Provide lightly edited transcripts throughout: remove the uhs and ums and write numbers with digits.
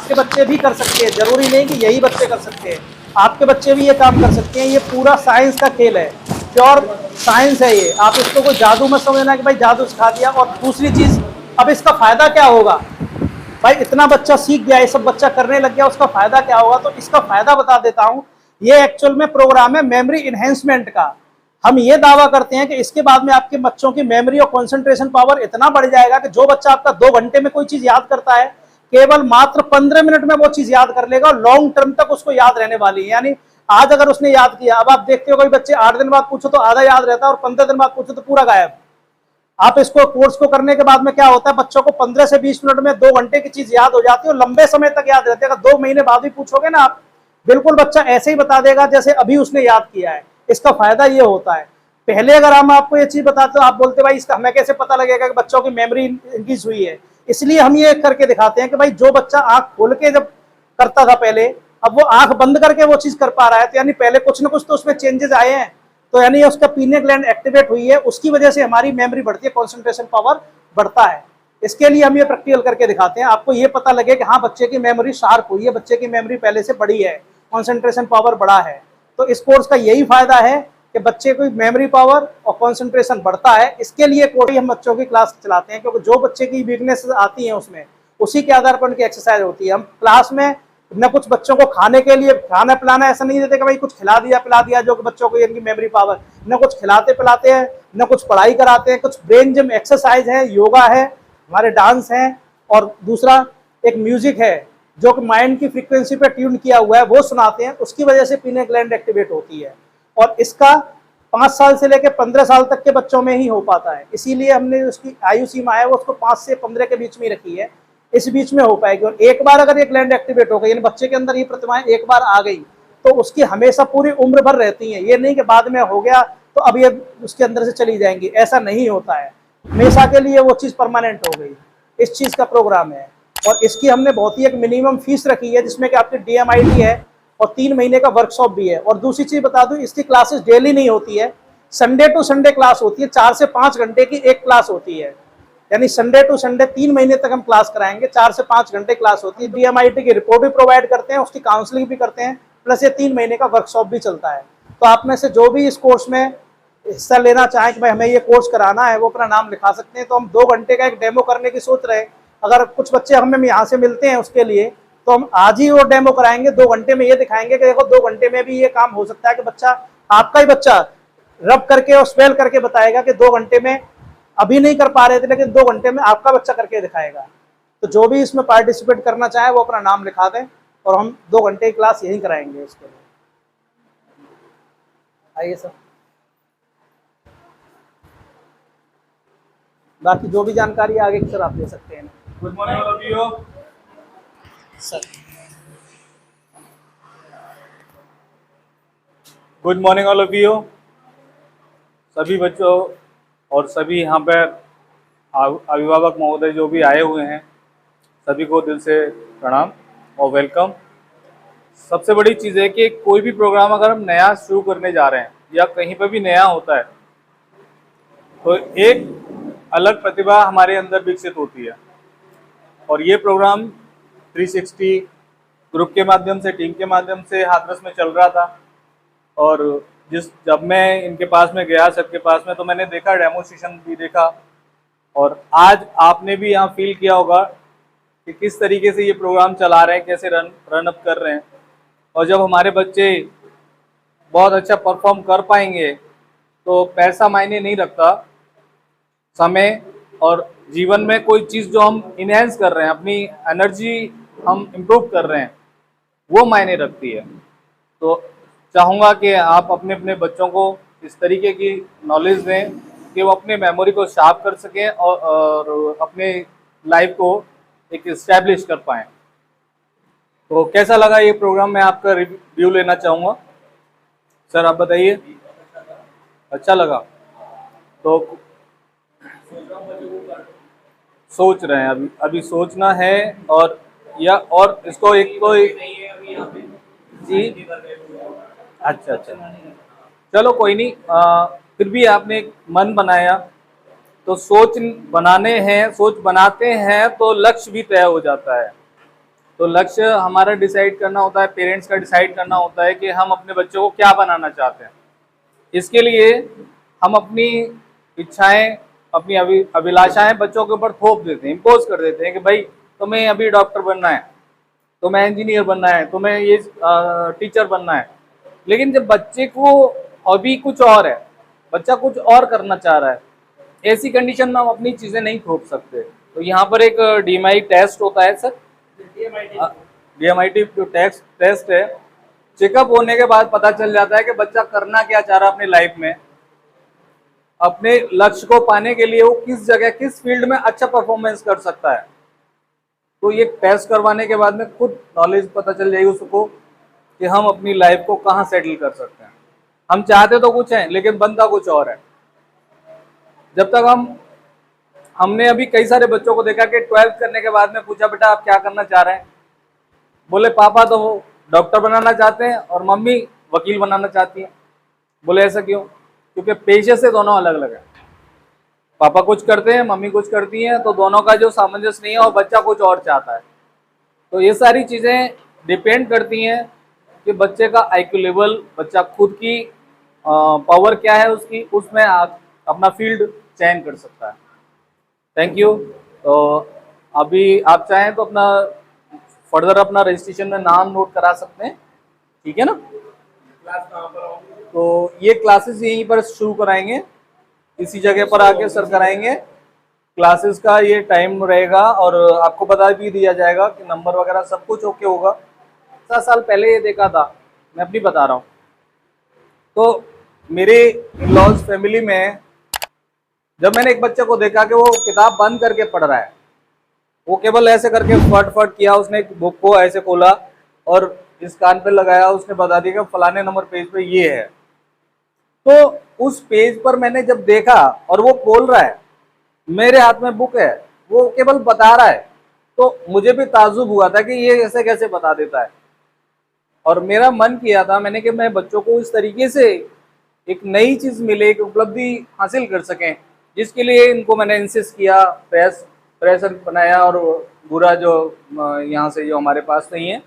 आपके बच्चे भी कर सकते हैं, जरूरी नहीं कि यही बच्चे कर सकते हैं, आपके बच्चे भी ये काम कर सकते हैं। ये पूरा साइंस का खेल है, प्योर साइंस है ये। आप इसको कोई जादू मत समझना कि भाई जादू सिखा दिया। और दूसरी चीज, अब इसका फायदा क्या होगा भाई, इतना बच्चा सीख गया, ये सब बच्चा करने लग गया, उसका फायदा क्या होगा? तो इसका फायदा बता देता हूं। ये एक्चुअल में प्रोग्राम है मेमोरी इनहेंसमेंट का। हम ये दावा करते हैं कि इसके बाद में आपके बच्चों की मेमोरी और कंसंट्रेशन पावर इतना बढ़ जाएगा कि जो बच्चा आपका 2 घंटे में कोई चीज याद करता है, केवल मात्र 15 मिनट में वो चीज याद कर लेगा और लॉन्ग टर्म तक उसको याद रहने वाली है। यानी आज अगर उसने याद किया, अब आप देखते हो कोई बच्चे 8 दिन बाद पूछो तो आधा याद रहता है और 15 दिन बाद पूछो तो पूरा गायब। आप इसको कोर्स को करने के बाद में क्या होता है, बच्चों को 15 से 20 मिनट में 2 घंटे की चीज याद हो जाती है और लंबे समय तक याद रहती है। अगर 2 महीने बाद भी पूछोगे ना आप, बिल्कुल बच्चा ऐसे ही बता देगा जैसे अभी उसने याद किया है। इसका फायदा ये होता है। पहले अगर हम आपको ये चीज बताते तो आप बोलते भाई इसका हमें कैसे पता लगेगा कि बच्चों की मेमोरी इंक्रीज हुई है। इसलिए हम ये करके दिखाते हैं कि भाई जो बच्चा आंख खोल के जब करता था पहले, अब वो आंख बंद करके वो चीज कर पा रहा है, तो यानी पहले कुछ ना कुछ तो उसमें चेंजेस आए हैं। तो यानी उसका पीनियल ग्लैंड एक्टिवेट हुई है, उसकी वजह से हमारी मेमोरी बढ़ती है, कंसंट्रेशन पावर बढ़ता है। इसके लिए हम ये प्रैक्टिकल करके दिखाते हैं, आपको ये पता लगे कि हाँ बच्चे की मेमोरी शार्प हुई है, बच्चे की मेमोरी पहले से बड़ी है, कंसंट्रेशन पावर बढ़ा है। तो इस कोर्स का यही फायदा है कि बच्चे की मेमोरी पावर और कंसंट्रेशन बढ़ता है। इसके लिए कोई हम बच्चों की क्लास चलाते हैं, क्योंकि जो बच्चे की वीकनेस आती है उसमें उसी के आधार पर उनकी एक्सरसाइज होती है। हम क्लास में न कुछ बच्चों को खाने के लिए खाना पिलाना ऐसा नहीं देते कि भाई कुछ खिला दिया पिला दिया जो कि बच्चों को इनकी मेमोरी पावर, न कुछ खिलाते पिलाते हैं, न कुछ पढ़ाई कराते हैं। कुछ ब्रेन जिम एक्सरसाइज है, योगा है, हमारे डांस है, और दूसरा एक म्यूजिक है जो कि माइंड की फ्रीक्वेंसी पे ट्यून किया हुआ है, वो सुनाते हैं। उसकी वजह से पीनियल ग्लैंड एक्टिवेट होती है। और इसका 5 साल से लेकर 15 साल तक के बच्चों में ही हो पाता है। इसीलिए हमने उसकी आयु सीमा है वो उसको 5 से 15 के बीच में रखी है, इस बीच में हो पाएगी। और एक बार अगर ये ग्लैंड एक्टिवेट हो गई, यानी बच्चे के अंदर ये प्रतिमाएं एक बार आ गई, तो उसकी हमेशा पूरी उम्र भर रहती हैं। ये नहीं कि बाद में हो गया तो अब ये उसके अंदर से चली जाएंगी, ऐसा नहीं होता है। हमेशा के लिए वो चीज़ परमानेंट हो गई। इस चीज़ का प्रोग्राम है। और इसकी हमने बहुत ही एक मिनिमम फीस रखी है, जिसमें कि आपकी DMIT है और 3 महीने का वर्कशॉप भी है। और दूसरी चीज़ बता दूं, इसकी क्लासेस डेली नहीं होती है, संडे टू संडे क्लास होती है। 4 से 5 घंटे की एक क्लास होती है, यानी संडे टू संडे 3 महीने तक हम क्लास कराएंगे। 4 से 5 घंटे क्लास होती है। DMIT की रिपोर्ट भी प्रोवाइड करते हैं, उसकी काउंसलिंग भी करते हैं, प्लस ये 3 महीने का वर्कशॉप भी चलता है। तो आप में से जो भी इस कोर्स में हिस्सा लेना चाहें कि भाई हमें ये कोर्स कराना है, वो अपना नाम लिखा सकते हैं। तो हम 2 घंटे का एक डेमो करने की सोच रहे हैं। अगर कुछ बच्चे हमें यहाँ से मिलते हैं उसके लिए, तो हम आज ही वो डेमो कराएंगे। 2 घंटे में ये दिखाएंगे कि देखो 2 घंटे में भी ये काम हो सकता है कि बच्चा, आपका ही बच्चा रब करके और स्पेल करके बताएगा कि 2 घंटे में, अभी नहीं कर पा रहे थे लेकिन 2 घंटे में आपका बच्चा करके दिखाएगा। तो जो भी इसमें पार्टिसिपेट करना चाहे वो अपना नाम लिखा दें और हम 2 घंटे की क्लास यहीं कराएंगे इसके लिए। आइए सर, बाकी जो भी जानकारी आगे की सर आप दे सकते हैं। Good morning all of you sir. Good morning all of you, सभी बच्चों और सभी यहाँ पर अभिभावक महोदय जो भी आए हुए हैं, सभी को दिल से प्रणाम और वेलकम। सबसे बड़ी चीज़ है कि कोई भी प्रोग्राम अगर हम नया शुरू करने जा रहे हैं या कहीं पर भी नया होता है, तो एक अलग प्रतिभा हमारे अंदर विकसित होती है। और ये प्रोग्राम 360 ग्रुप के माध्यम से, टीम के माध्यम से हाथरस में चल रहा था। और जब मैं इनके पास में गया, सर के पास में, तो मैंने देखा, डेमोस्ट्रेशन भी देखा। और आज आपने भी यहाँ फील किया होगा कि किस तरीके से ये प्रोग्राम चला रहे हैं, कैसे रन अप कर रहे हैं। और जब हमारे बच्चे बहुत अच्छा परफॉर्म कर पाएंगे तो पैसा मायने नहीं रखता, समय और जीवन में कोई चीज़ जो हम इनहेंस कर रहे हैं, अपनी एनर्जी हम इम्प्रूव कर रहे हैं, वो मायने रखती है। तो चाहूँगा कि आप अपने अपने बच्चों को इस तरीके की नॉलेज दें कि वो अपने मेमोरी को शार्प कर सकें और अपने लाइफ को एक इस्टेब्लिश कर पाएँ। तो कैसा लगा ये प्रोग्राम, मैं आपका रिव्यू लेना चाहूँगा। सर आप बताइए। अच्छा लगा। तो सोच रहे हैं, अभी सोचना है। और इसको एक कोई जी, अच्छा, चलो कोई नहीं। फिर भी आपने एक मन बनाया, तो सोच बनाते हैं तो लक्ष्य भी तय हो जाता है। तो लक्ष्य हमारा डिसाइड करना होता है, पेरेंट्स का डिसाइड करना होता है कि हम अपने बच्चों को क्या बनाना चाहते हैं। इसके लिए हम अपनी इच्छाएं, अपनी अभिलाषाएं बच्चों के ऊपर थोप देते हैं, इम्पोज कर देते हैं कि भाई तुम्हें अभी डॉक्टर बनना है, तुम्हें इंजीनियर बनना है, तुम्हें ये टीचर बनना है। लेकिन जब बच्चे को हॉबी कुछ और है, बच्चा कुछ और करना चाह रहा है, ऐसी कंडीशन में हम अपनी चीज़ें नहीं थोप सकते। तो यहाँ पर एक DMI टेस्ट होता है सर, DMIT जो टेस्ट है, चेकअप होने के बाद पता चल जाता है कि बच्चा करना क्या चाह रहा है अपनी लाइफ में, अपने लक्ष्य को पाने के लिए वो किस जगह, किस फील्ड में अच्छा परफॉर्मेंस कर सकता है। तो ये टेस्ट करवाने के बाद में खुद नॉलेज पता चल जाएगी उसको कि हम अपनी लाइफ को कहाँ सेटल कर सकते हैं। हम चाहते तो कुछ हैं लेकिन बनता कुछ और है। जब तक हमने अभी कई सारे बच्चों को देखा कि 12th करने के बाद में पूछा बेटा आप क्या करना चाह रहे हैं, बोले पापा तो वो डॉक्टर बनाना चाहते हैं और मम्मी वकील बनाना चाहती है। बोले ऐसा क्यों? क्योंकि पेशे से दोनों अलग अलग है। पापा कुछ करते हैं, मम्मी कुछ करती हैं, तो दोनों का जो सामंजस्य नहीं है और बच्चा कुछ और चाहता है। तो ये सारी चीज़ें डिपेंड करती हैं कि बच्चे का IQ लेवल, बच्चा खुद की पावर क्या है उसकी, उसमें अपना फील्ड चयन कर सकता है। Thank you. तो अभी आप चाहें तो अपना फर्दर अपना रजिस्ट्रेशन में नाम नोट करा सकते हैं, ठीक है ना? क्लास कहाँ पर होगी? तो ये क्लासेस यहीं पर शुरू कराएंगे, इसी जगह पर आके सर कराएंगे। क्लासेस का ये टाइम रहेगा और आपको बता भी दिया जाएगा कि नंबर वगैरह सब कुछ ओके होगा। 7 साल पहले ये देखा था, मैं अपनी बता रहा हूँ। तो मेरे इन-लॉज फैमिली में जब मैंने एक बच्चे को देखा कि वो किताब बंद करके पढ़ रहा है, वो केवल ऐसे करके फट फट किया, उसने एक बुक को ऐसे खोला और इस कान पे लगाया, उसने बता दिया कि फलाने नंबर पेज पे ये है। तो उस पेज पर मैंने जब देखा और वो बोल रहा है, मेरे हाथ में बुक है, वो केवल बता रहा है, तो मुझे भी ताज्जुब हुआ था कि ये ऐसे कैसे बता देता है। और मेरा मन किया था मैंने कि मैं बच्चों को इस तरीके से एक नई चीज़ मिले, एक उपलब्धि हासिल कर सकें, जिसके लिए इनको मैंने इंसिस्ट किया, प्रेशर बनाया और बुरा जो यहाँ से जो हमारे पास नहीं है,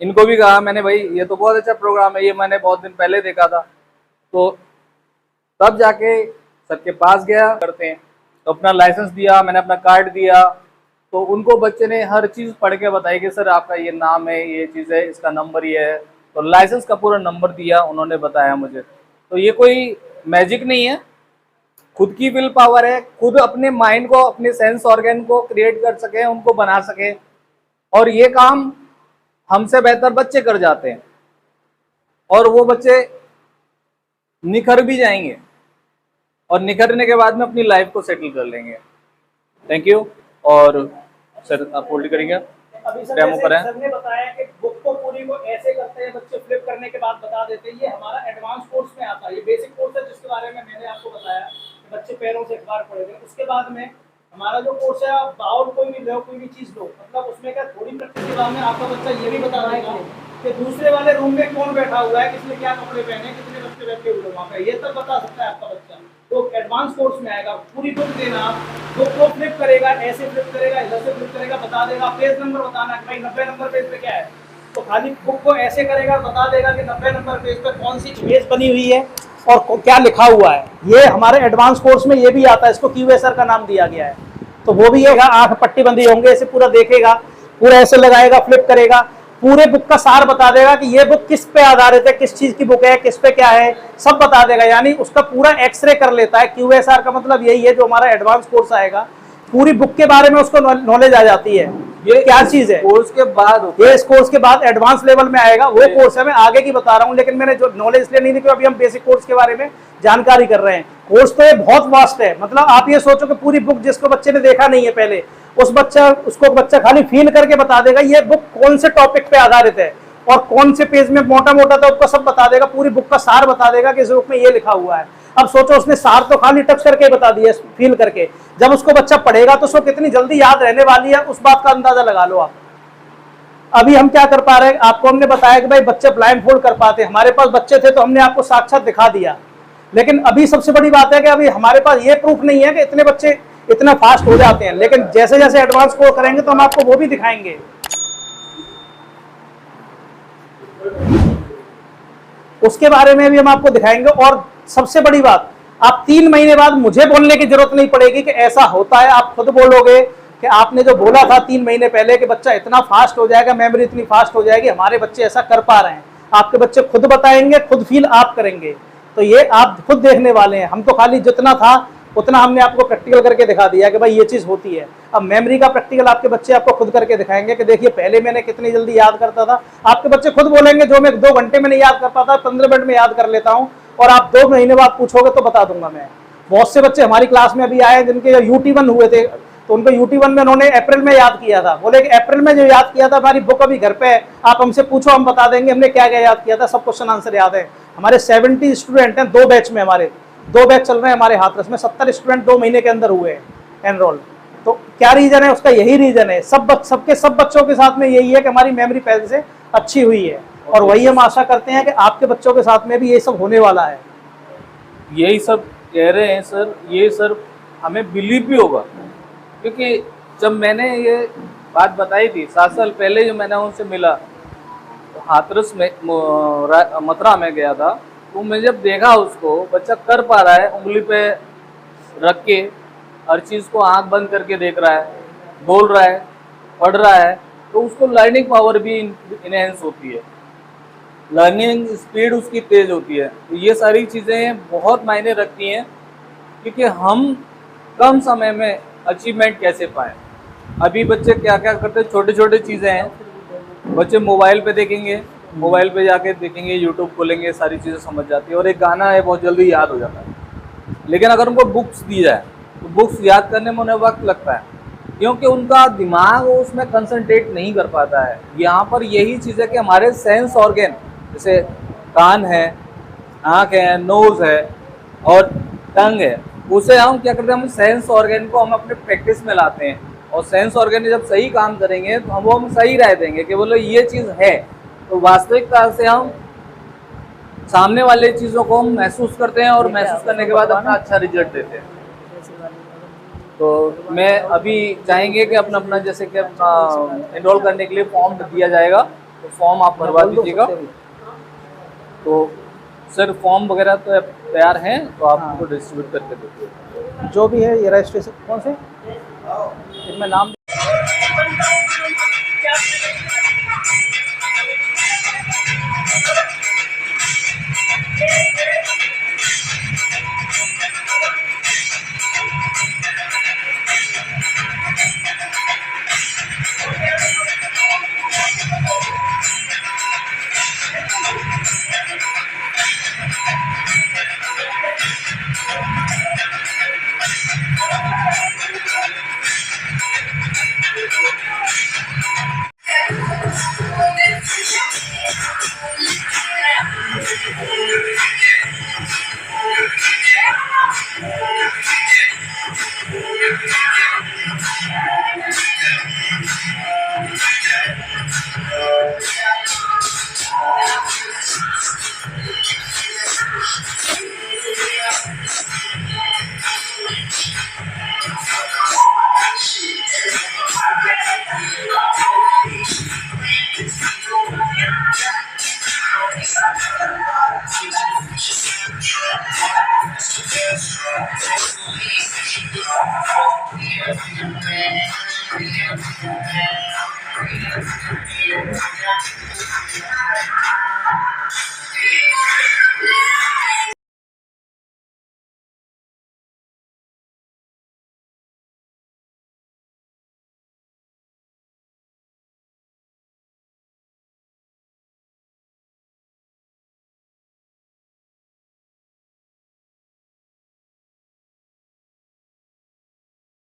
इनको भी कहा मैंने भाई ये तो बहुत अच्छा प्रोग्राम है, ये मैंने बहुत दिन पहले देखा था। तो तब जाके सर के पास गया, करते हैं तो अपना लाइसेंस दिया, मैंने अपना कार्ड दिया, तो उनको बच्चे ने हर चीज़ पढ़ के बताई कि सर आपका ये नाम है, ये चीज़ है, इसका नंबर ये है। तो लाइसेंस का पूरा नंबर दिया, उन्होंने बताया मुझे। तो ये कोई मैजिक नहीं है, खुद की विल पावर है, खुद अपने माइंड को, अपने सेंस ऑर्गन को क्रिएट कर सके, उनको बना सके। और ये काम हमसे बेहतर बच्चे कर जाते हैं और वो बच्चे निखर भी जाएंगे और निखरने के बाद में अपनी लाइफ को सेटल कर लेंगे। Thank you. और सर आप होल्ड करेंगे, अभी सर डेमो कराएं। सर ने बताया कि बुक को पूरी को ऐसे करते हैं, बच्चे फ्लिप करने के बाद बता देते हैं। ये हमारा एडवांस कोर्स में आता है, ये बेसिक कोर्स है जिसके बारे में मैंने आपको बताया कि बच्चे पैरों से अखबार पढ़ेंगे। उसके बाद में हमारा जो कोर्स है, आप बाउल कोई भी लो, कोई भी चीज़ लो, मतलब उसमें क्या थोड़ी प्रैक्टिस के बाद में आपका बच्चा ये भी बता देगा कि दूसरे वाले रूम में कौन बैठा हुआ है, किसने क्या कपड़े पहने, कितने बच्चे बैठे हुए वहाँ पे, ये तक बता सकता है आपका बच्चा। तो एडवांस कोर्स में आएगा, पूरी बुक देना, बुक को फ्लिप करेगा, ऐसे फ्लिप करेगा, इधर से फ्लिप करेगा, बता देगा, पेज नंबर बताना कि भाई 90 नंबर पेज पे क्या है, तो खाली बुक को ऐसे करेगा, बता देगा कि 90 नंबर पेज पे कौन सी इमेज बनी हुई है और क्या लिखा हुआ है। ये हमारे एडवांस कोर्स में ये भी आता है, इसको QSR का नाम दिया गया है। तो वो भी ये आंख पट्टी बंदी होंगे, ऐसे पूरा देखेगा, पूरा ऐसे लगाएगा, फ्लिप करेगा, पूरे बुक का सार बता देगा कि ये बुक किस पे आधारित है, किस चीज की बुक है, किस पे क्या है, सब बता देगा। यानी उसका पूरा एक्सरे कर लेता है। QSR का मतलब यही है, जो हमारा एडवांस कोर्स आएगा, पूरी बुक के बारे में उसको नॉलेज आ जाती है, ये क्या चीज है। कोर्स के बाद, ये इस कोर्स के बाद एडवांस लेवल में आएगा, वो कोर्स है, मैं आगे की बता रहा हूँ। लेकिन मैंने जो नॉलेज इसलिए नहीं दी क्योंकि अभी हम बेसिक कोर्स के बारे में जानकारी कर रहे हैं। कोर्स तो ये बहुत वास्ट है, मतलब आप ये सोचो कि पूरी बुक जिसको बच्चे ने देखा नहीं है पहले, उसको बच्चा खाली फील करके बता देगा ये बुक कौन से टॉपिक पे आधारित है और कौन से पेज में मोटा मोटा था उसको सब बता देगा, पूरी बुक का सार बता देगा कि इस बुक में ये लिखा हुआ है। अब सोचो उसने सार तो खाली टच करके ही बता दिया, फील करके, जब उसको बच्चा पढ़ेगा तो उसको कितनी जल्दी याद रहने वाली है, उस बात का अंदाजा लगा लो आप। अभी हम क्या कर पा रहे हैं, आपको हमने बताया कि भाई बच्चे ब्लाइंड फोल्ड कर पाते हैं, हमारे पास बच्चे थे तो हमने आपको साक्षात दिखा दिया। लेकिन अभी सबसे बड़ी बात है कि अभी हमारे पास ये प्रूफ नहीं है कि इतने बच्चे इतना फास्ट हो जाते हैं, लेकिन जैसे जैसे एडवांस कोर्स करेंगे तो हम आपको वो भी दिखाएंगे। उसके बारे में भी हम आपको दिखाएंगे। और सबसे बड़ी बात, आप 3 महीने बाद मुझे बोलने की जरूरत नहीं पड़ेगी कि ऐसा होता है। आप खुद बोलोगे कि आपने जो बोला था 3 महीने पहले कि बच्चा इतना फास्ट हो जाएगा, मेमोरी इतनी फास्ट हो जाएगी, हमारे बच्चे ऐसा कर पा रहे हैं। आपके बच्चे खुद बताएंगे, खुद फील आप करेंगे। तो ये आप खुद देखने वाले हैं। हम तो खाली जितना था उतना हमने आपको प्रैक्टिकल करके दिखा दिया कि भाई ये चीज़ होती है। अब मेमोरी का प्रैक्टिकल आपके बच्चे आपको खुद करके दिखाएंगे कि देखिए पहले मैंने कितनी जल्दी याद करता था। आपके बच्चे खुद बोलेंगे जो मैं 2 घंटे में नहीं याद कर पाता 15 मिनट में याद कर लेता हूँ। और आप 2 महीने बाद पूछोगे तो बता दूंगा मैं। बहुत से बच्चे हमारी क्लास में अभी आए हैं जिनके UT1 हुए थे, तो उनको UT1 में उन्होंने अप्रैल में याद किया था। बोले कि अप्रैल में जो याद किया था हमारी बुक अभी घर पे है, आप हमसे पूछो हम बता देंगे हमने क्या क्या याद किया था, सब क्वेश्चन आंसर याद है। हमारे 70 स्टूडेंट हैं 2 बैच में, हमारे 2 बैच चल रहे हैं हमारे हाथरस में। 70 स्टूडेंट 2 महीने के अंदर हुए हैं एनरोल। तो क्या रीजन है उसका? यही रीजन है। सब बच्चों के साथ में यही है कि हमारी मेमोरी पहले से अच्छी हुई है। और वही हम आशा करते हैं कि आपके बच्चों के साथ में भी ये सब होने वाला है। यही सब कह रहे हैं सर, ये सर हमें बिलीव भी होगा, क्योंकि जब मैंने ये बात बताई थी 7 साल पहले, जो मैंने उनसे मिला तो हाथरस में मथुरा में गया था, तो मैं जब देखा उसको बच्चा कर पा रहा है, उंगली पे रख के हर चीज़ को आंख बंद करके देख रहा है, बोल रहा है, पढ़ रहा है, तो उसको लर्निंग पावर भी इनहेंस होती है, लर्निंग स्पीड उसकी तेज़ होती है। तो ये सारी चीज़ें बहुत मायने रखती हैं, क्योंकि हम कम समय में अचीवमेंट कैसे पाएँ। अभी बच्चे क्या क्या करते हैं, छोटे छोटे चीज़ें हैं, बच्चे मोबाइल पे देखेंगे, मोबाइल पे जाके देखेंगे, यूट्यूब खोलेंगे, सारी चीज़ें समझ जाती है, और एक गाना है बहुत जल्दी याद हो जाता है। लेकिन अगर उनको बुक्स दी जाए तो बुक्स याद करने में उन्हें वक्त लगता है, क्योंकि उनका दिमाग उसमें कंसंट्रेट नहीं कर पाता है। यहाँ पर यही चीज़ है कि हमारे सेंस ऑर्गन, जैसे कान है, आँख है, नोज़ है और टंग है, उसे हम क्या करते हैं, हम सेंस ऑर्गन को हम अपने प्रैक्टिस में लाते हैं। और सेंस ऑर्गन जब सही काम करेंगे तो हम सही राय देंगे कि बोलो ये चीज़ है, तो वास्तविकता से हम सामने वाले चीज़ों को हम महसूस करते हैं, और महसूस करने के बाद अपना अच्छा रिजल्ट देते हैं। तो मैं अभी चाहेंगे कि अपना अपना जैसे कि अपना एनरोल करने के लिए फॉर्म दिया जाएगा, तो फॉर्म आप भरवा दीजिएगा। तो सर फॉर्म वगैरह तो तैयार हैं, तो आप उनको डिस्ट्रीब्यूट करके दीजिए। जो भी है ये रजिस्ट्रेशन कौन से इनमें नाम